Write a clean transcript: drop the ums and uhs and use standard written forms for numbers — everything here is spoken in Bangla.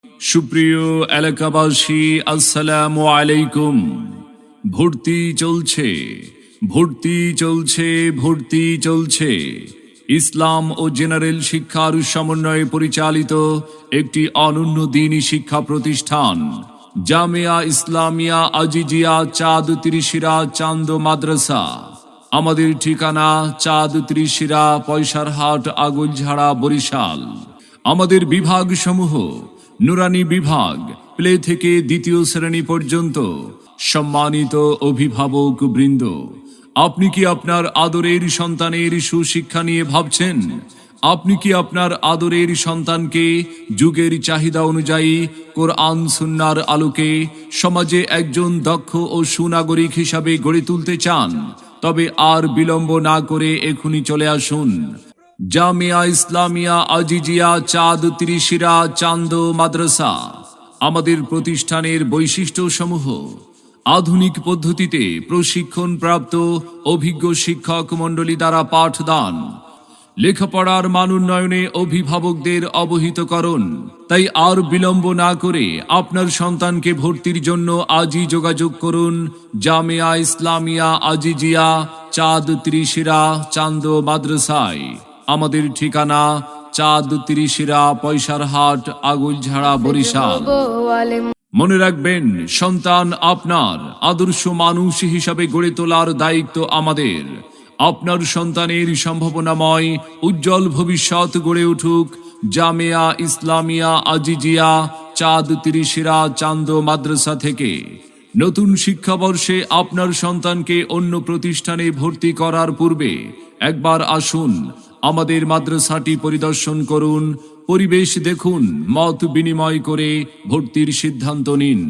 সুপ্রিয় এলাকাবাসী, আসসালামু আলাইকুম। ভর্তি চলছে, ভর্তি চলছে, ভর্তি চলছে। ইসলাম ও জেনারেল শিক্ষার সমন্বয়ে পরিচালিত একটি অনন্য দ্বীনি শিক্ষা প্রতিষ্ঠান জামিয়া ইসলামিয়া আজিজিয়া চাঁদ ত্রিশিরা চান্দ মাদ্রাসা। আমাদের ঠিকানা চাঁদ ত্রিশিরা পয়সারহাট আগৈলঝাড়া বরিশাল। আমাদের বিভাগ সমূহ নুরানি বিভাগ, প্লে থেকে দ্বিতীয় শ্রেণী পর্যন্ত। সম্মানিত অভিভাবক বৃন্দ, আপনি কি আপনার আদরের সন্তানের সুশিক্ষা নিয়ে ভাবছেন? আপনি কি আপনার আদরের সন্তানকে যুগের চাহিদা অনুযায়ী কোরআন সুন্নাহর আলোকে সমাজে একজন দক্ষ ও সুনাগরিক হিসাবে গড়ে তুলতে চান? তবে আর বিলম্ব না করে এখনই চলে আসুন জামিয়া ইসলামিয়া আজিজিয়া চাঁদ ত্রিশিরা চান্দ মাদ্রাসা। আমাদের প্রতিষ্ঠানের বৈশিষ্ট্য সমূহ: আধুনিক পদ্ধতিতে প্রশিক্ষণপ্রাপ্ত অভিজ্ঞ শিক্ষক মণ্ডলী দ্বারা পাঠদান, লেখাপড়ার মান উন্নয়নে অভিভাবকদের অবহিতকরণ। তাই আর বিলম্ব না করে আপনার সন্তানকে ভর্তির জন্য আজই যোগাযোগ করুন জামিয়া ইসলামিয়া আজিজিয়া চাঁদ ত্রিশিরা চান্দ মাদ্রাসায়। আমাদের ঠিকানা চাঁদ ত্রিশিরা পয়সারহাট আগৈলঝাড়া বরিশাল। মনে রাখবেন, সন্তান আপনার, আদর্শ মানুষ হিসাবে গড়ে তোলার দায়িত্ব আমাদের। আপনার সন্তানের সম্ভাবনাময় উজ্জ্বল ভবিষ্যৎ গড়ে উঠুক জামিয়া ইসলামিয়া আজিজিয়া চাঁদ ত্রিশিরা চান্দ মাদ্রাসা থেকে। নতুন শিক্ষাবর্ষে আপনার সন্তানকে অন্য প্রতিষ্ঠানে ভর্তি করার পূর্বে একবার আসুন আমাদের মাদ্রাসাটি পরিদর্শন করুন, পরিবেশ দেখুন, মত বিনিময় করে ভর্তির সিদ্ধান্ত নিন।